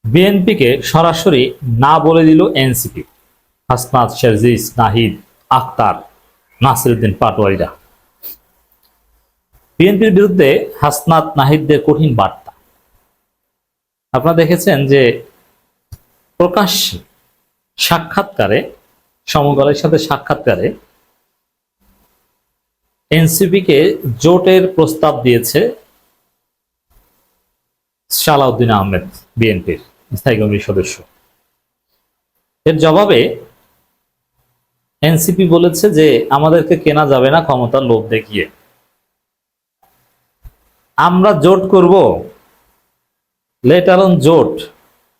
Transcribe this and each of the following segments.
বিএনপিকে সরাসরি না বলে দিল এনসিপি। হাসনাত, শেরজিস, নাহিদ, আখতার, নাসিরউদ্দিন পাটোয়ারিরা। বিএনপির বিরুদ্ধে হাসনাত, নাহিদদের কঠিন বার্তা। আপনারা দেখেছেন যে প্রকাশ্যে সাক্ষাৎকারে, সমকালের সাথে সাক্ষাৎকারে এনসিপিকে জোটের প্রস্তাব দিয়েছে সালাউদ্দিন আহমেদ, বিএনপির স্থায়ী কমিটির সদস্য। এর জবাবে এনসিপি বলেছে যে আমাদেরকে কেনা যাবে না ক্ষমতার লোভ দেখিয়ে। আমরা জোট করব, লেট অ্যালোন জোট।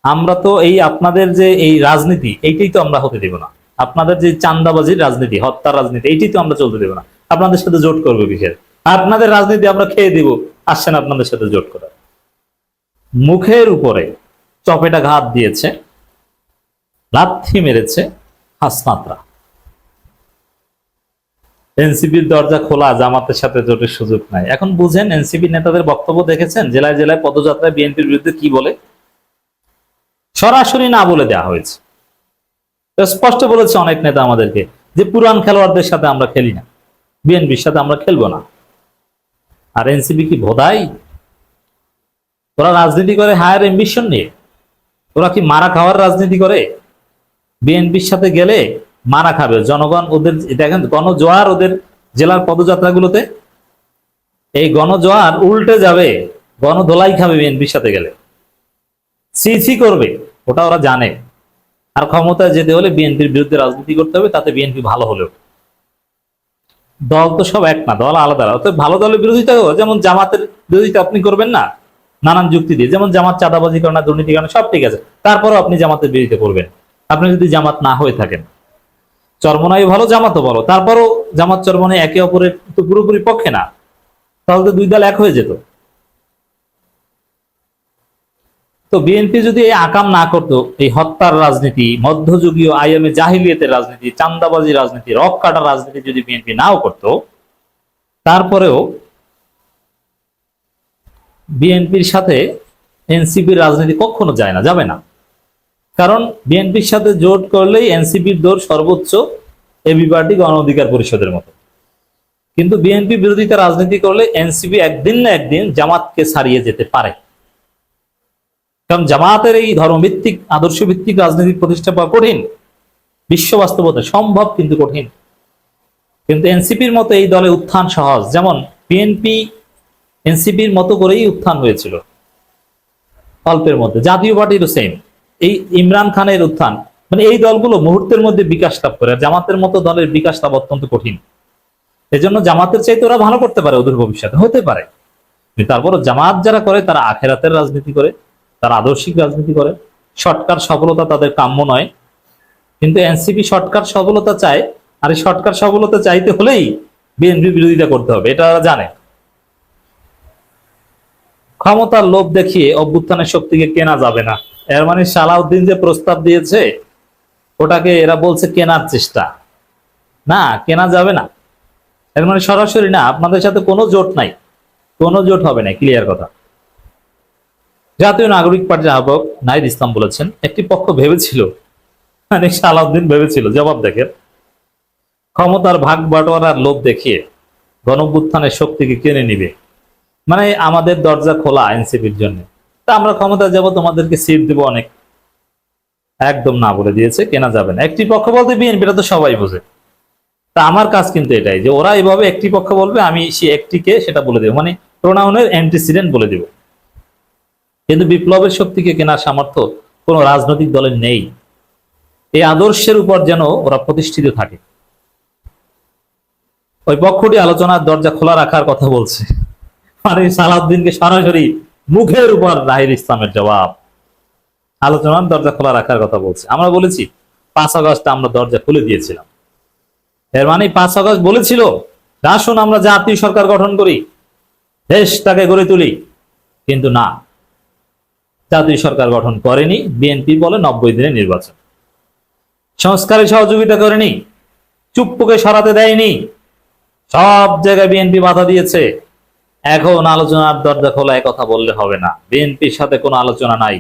আমরা তো এই আপনাদের যে এই রাজনীতি, এইটাই তো আমরা হতে দেব না। আপনাদের যে চান্দাবাজির রাজনীতি, হত্যার রাজনীতি, এইটাই তো আমরা চলতে দেব না। আপনাদের সাথে জোট করবো বিশেষ, আপনাদের রাজনীতি আমরা খেয়ে দিব, আসছেন আপনাদের সাথে জোট করা। মুখের উপরে চপেটা ঘাত দিয়েছে, লাথি মেরেছে হাসনাতরা। এনসিপির দরজা খোলা, জামাতের সাথে জোটের সুযোগ নাই। এখন বুঝেন এনসিপি নেতাদের বক্তব্য দেখেছেন, জেলায় জেলায় পদযাত্রায় বিএনপির বিরুদ্ধে কি বলে। সরাসরি না বলে দেওয়া হয়েছে, স্পষ্ট বলেছে অনেক নেতা আমাদেরকে যে পুরান খেলোয়াড়দের সাথে আমরা খেলি না, বিএনপির সাথে আমরা খেলবো না। আর এনসিপি কি ভোদাই? ওরা রাজনীতি করে হায়ার অ্যাম্বিশন নিয়ে। ওরা কি মারা খাওয়ার রাজনীতি করে? বিএনপির সাথে গেলে মারা খাবে জনগণ। ওদের দেখেন গণজোয়ার ওদের জেলার পদযাত্রাগুলোতে, এই গণজোয়ার উল্টে যাবে, গণধোলাই খাবে বিএনপির সাথে গেলে, সিসি করবে, ওটা ওরা জানে। আর ক্ষমতায় যেতে হলে বিএনপির বিরুদ্ধে রাজনীতি করতে হবে, তাতে বিএনপি ভালো হলেও। দল তো সব এক না, দল আলাদা আলাদা। ভালো দলের বিরোধিতা, যেমন জামাতের বিরোধিতা আপনি করবেন না নানান যুক্তি দিয়ে, যেমন জামাত চাঁদাবাজি করে না, দুর্নীতি করে না, সব ঠিক আছে, তারপরও আপনি জামাতের বিরোধিতা করবেন। আপনি যদি জামাত না হয়ে থাকেন, চরমনাই ভালো জামাতও ভালো, তারপরও জামাত চরমনাই একে অপরের তো পুরোপুরি পক্ষে না, তাহলে তো দুই দল এক হয়ে যেত। তো বিএনপি যদি এই আকাম না করতো, এই হত্যার রাজনীতি, মধ্যযুগীয় আইএমএ জাহিলিয়াতের রাজনীতি, চান্দাবাজি রাজনীতি, রক কাটার রাজনীতি যদি বিএনপি নাও করতো, তারপরেও বিএনপির সাথে এনসিপির রাজনীতি কখনো যায় না, যাবে না। কারণ বিএনপির সাথে জোট করলেই এনসিপির দৌড় সর্বোচ্চ এবি পার্টি গণ অধিকার পরিষদের মতো। কিন্তু বিএনপি বিরোধিতা রাজনীতি করলে এনসিপি একদিন না একদিন জামাতকে ছাড়িয়ে যেতে পারে। কারণ জামাতের এই ধর্মভিত্তিক, আদর্শ ভিত্তিক রাজনীতি প্রতিষ্ঠা পাওয়া কঠিন, বিশ্ব বাস্তবতা সম্ভব কিন্তু কঠিন। কিন্তু এনসিপির মতো এই দলে উত্থান সহজ। যেমন বিএনপি এনসিপির মতো করেই উত্থান হয়েছিল অল্পের মধ্যে, জাতীয় পার্টিরও সেম। এই ইমরান খানের উত্থান, মানে এই দলগুলো মুহূর্তের মধ্যে বিকাশ লাভ করে, আর জামাতের মতো দলের বিকাশ লাভ অত্যন্ত কঠিন। এজন্য জামাতের চাইতে ওরা ভালো করতে পারে, ওদের ভবিষ্যতে হতে পারে। তারপরও জামাত যারা করে তারা আখেরাতের রাজনীতি করে, তারা আদর্শিক রাজনীতি করে। শর্টকাট সফলতা তাদের কাম্য নয়। কিন্তু এনসিপি শর্টকাট সফলতা চায়, আর এই শর্টকাট সফলতা চাইতে হলেই বিএনপি বিরোধিতা করতে হবে, এটা তারা জানে। ক্ষমতার লোভ দেখিয়ে অভ্যুত্থানের শক্তিকে কেনা যাবে না, এর মানে সালাউদ্দিন যে প্রস্তাব দিয়েছে ওটাকে এরা বলছে কেনার চেষ্টা। না, কেনা যাবে না, এর মানে সরাসরি না, আপনাদের সাথে কোনো জোট নাই, কোনো জোট হবে না, ক্লিয়ার কথা। জাতীয় নাগরিক পার্টির আহ্বায়ক নাহিদ ইসলাম বলেছেন, একটি পক্ষ ভেবেছিল, মানে সালাউদ্দিন ভেবেছিল, জবাব দেখেন, ক্ষমতার ভাগ বাটোয়ারার লোভ দেখিয়ে গণঅভ্যুত্থানের শক্তিকে কিনে নিবে। মানে আমাদের দরজা খোলা এনসিপির জন্য, তা আমরা ক্ষমতা যাব, তোমাদেরকে সিট দেবো অনেক। একদম না বলে দিয়েছে, কেনা যাবে না। একটি পক্ষ বলতে বিএনপিটা তো সবাই বোঝে। তা আমার কাজ কিন্তু এটাই যে ওরা এভাবে একটি পক্ষ বলবে, আমি সে একটিকে সেটা বলে দেবো, মানে প্রোনাউনের অ্যান্টিসিডেন্ট বলে দেব। কিন্তু বিপ্লবের শক্তিকে কেনার সামর্থ্য কোন রাজনৈতিক দলের নেই। এই আদর্শের উপর যেন ওরা প্রতিষ্ঠিত থাকে। ওই পক্ষটি আলোচনার দরজা খোলা রাখার কথা বলছে, মানে সালাউদ্দিনকে সরাসরি মুখের উপর নাহিদ ইসলামের জবাব, আলোচনার দরজা খোলা রাখার কথা বলছে। আমরা বলেছি 5 আগস্ট আমরা দরজা খুলে দিয়েছিলাম, এর মানে 5 আগস্ট বলেছিল আসুন আমরা জাতীয় সরকার গঠন করি, দেশটাকে গড়ে তুলি। কিন্তু না, জাতীয় সরকার গঠন করেনি। বিএনপি বলে 90 দিনে নির্বাচন, সংস্কারে সহযোগিতা করেনি, চুপ্পুকে সরাতে দেয়নি, সব জায়গায় বিএনপি বাধা দিয়েছে। এখন আলোচনার দরজা খোলা, কথা বললে হবে না। বিএনপির সাথে কোনো আলোচনা নাই,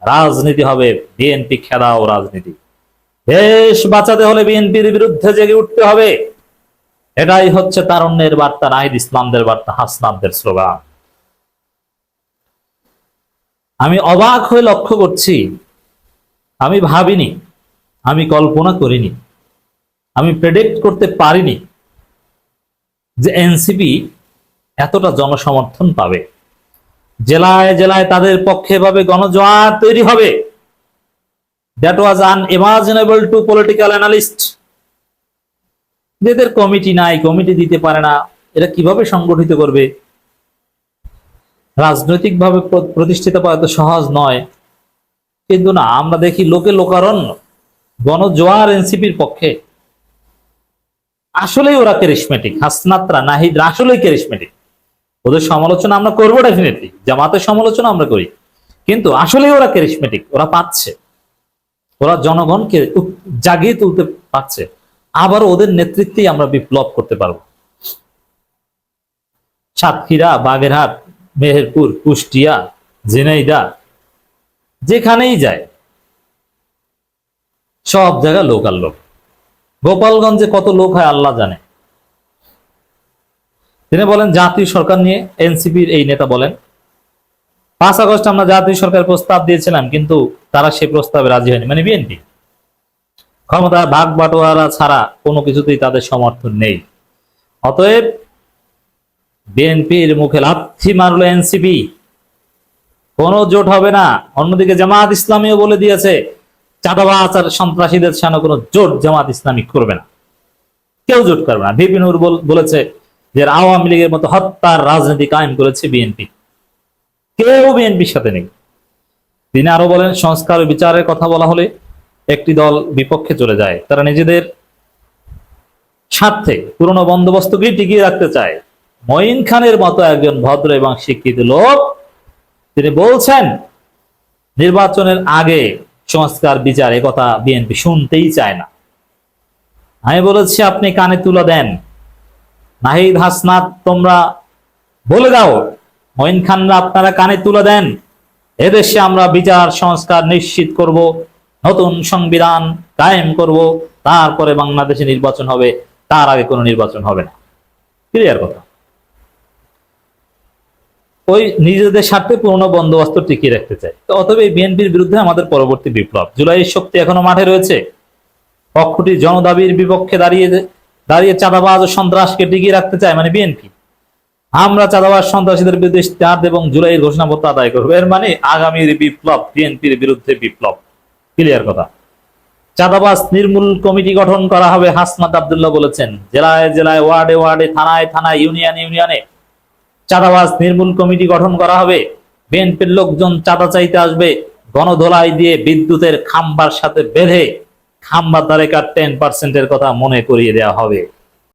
রাজনীতি হবে বিএনপি খেদাও রাজনীতি। দেশ বাঁচাতে হলে বিএনপির বিরুদ্ধে জেগে উঠতে হবে। এটাই হচ্ছে তারুণ্যের বার্তা, নাহিদ ইসলামদের বার্তা, হাসনাতদের স্লোগান। আমি অবাক হয়ে লক্ষ্য করছি, আমি ভাবিনি, আমি কল্পনা করিনি, আমি প্রেডিক্ট করতে পারিনি যে এনসিপি এতটা জনসমর্থন পাবে। জেলায় জেলায় তাদের পক্ষে ভাবে গণজোয়ার তৈরি হবে। That was unimaginable to political analyst. এদের কমিটি নাই, কমিটি দিতে পারে না, এরা কিভাবে সংগঠিত করবে? রাজনৈতিকভাবে প্রতিষ্ঠিত পাওয়া এত সহজ নয়। কিন্তু না, আমরা দেখি লোকে লোকারণ্য, গণজোয়ার এনসিপির পক্ষে। আসলেই ওরা ক্যারিসমেটিক, হাসনাতরা নাহিদরা আসলেই ক্যারিসমেটিক। ওদের সমালোচনা আমরা করবো ডেফিনেটলি, জামাতের সমালোচনা আমরা করি, কিন্তু আসলেই ওরা ক্যারিসমেটিক। ওরা পাচ্ছে, ওরা জনগণকে জাগিয়ে তুলতে পারছে। আবার ওদের নেতৃত্বেই আমরা বিপ্লব করতে পারবো। সাতক্ষীরা, বাগেরহাট, মেহেরপুর, কুষ্টিয়া, ঝিনাইদহ, যেখানেই যায় সব জায়গায় লোক আর লোক। গোপালগঞ্জে কত লোক হয় আল্লাহ জানে। তিনি বলেন জাতীয় সরকার নিয়ে এনসিপির এই নেতা বলেন, 5 আগস্ট আমরা জাতীয় সরকার প্রস্তাব দিয়েছিলাম, কিন্তু তারা সেই প্রস্তাবে রাজি হয়নি, মানে বিএনপি। ক্ষমতা ভাগ বাটোয়ারা ছাড়া কোনো কিছুতেই তাদের সমর্থন নেই। অতএব বিএনপির মুখে লাথি মারলো এনসিপি, কোনো জোট হবে না। অন্যদিকে জামাত ইসলামীও বলে দিয়েছে চাঁদাবাজ আর সন্ত্রাসীদের সামনে কোনো জোট জামাত ইসলামী করবে না, কেউ জোট করবে না। ভিপি নূর বলেছে যে আওয়ামী লীগের মতো হত্যার রাজনীতি কায়েম করেছে বিএনপি, কেউ বিএনপির সাথে নেই। তিনি আরো বলেন, সংস্কার ও বিচারের কথা বলা হলে একটি দল বিপক্ষে চলে যায়, তারা নিজেদের স্বার্থে পুরনো বন্দোবস্তকে টিকিয়ে রাখতে চায়। মঈন খানের মতো একজন ভদ্র এবং শিক্ষিত লোক তিনি বলছেন নির্বাচনের আগে সংস্কার বিচার, কথা বিএনপি শুনতেই চায় না। আমি বলেছি আপনি কানে তুলে দেন, নাহিদ হাসনাত তোমরা বলে দাও, মঈন খানরা আপনারা কানে তুলে দেন, এদেশে আমরা বিচার সংস্কার নিশ্চিত করব, নতুন সংবিধান কায়েম করব, তারপরে বাংলাদেশে নির্বাচন হবে, তার আগে কোনো নির্বাচন হবে না। ক্লিয়ার কথা। ওই নিজেদের স্বার্থে পুরনো বন্দোবস্ত টিকিয়ে রাখতে চায়। তো অতএব এই বিএনপির বিরুদ্ধে আমাদের পরবর্তী বিপ্লব। জুলাইয়ের শক্তি এখনো মাঠে রয়েছে। পক্ষটি জনদাবির বিপক্ষে দাঁড়িয়ে চাঁদাবাজ ও সন্ত্রাসকে টিকিয়ে রাখতে চায়, মানে বিএনপি। আমরা চাঁদাবাজ সন্ত্রাসীদের বিরুদ্ধে ইশতেহার এবং জুলাইয়ের ঘোষণাপত্র আদায় করবো, এর মানে আগামীর বিপ্লব বিএনপির বিরুদ্ধে বিপ্লব। ক্লিয়ার কথা। চাঁদাবাজ নির্মূল কমিটি গঠন করা হবে, হাসনাত আব্দুল্লাহ বলেছেন। জেলায় জেলায়, ওয়ার্ডে ওয়ার্ডে, থানায় থানায়, ইউনিয়নে ইউনিয়নে চাঁদাবাজ নির্মূল কমিটি গঠন করা হবে। বিএনপির লোকজন চাঁদা চাইতে আসবে, গণধোলাই দিয়ে বিদ্যুতের খাম্বার সাথে বেঁধে খাম্বার দ্বারে 10% কথা মনে করিয়ে দেওয়া হবে।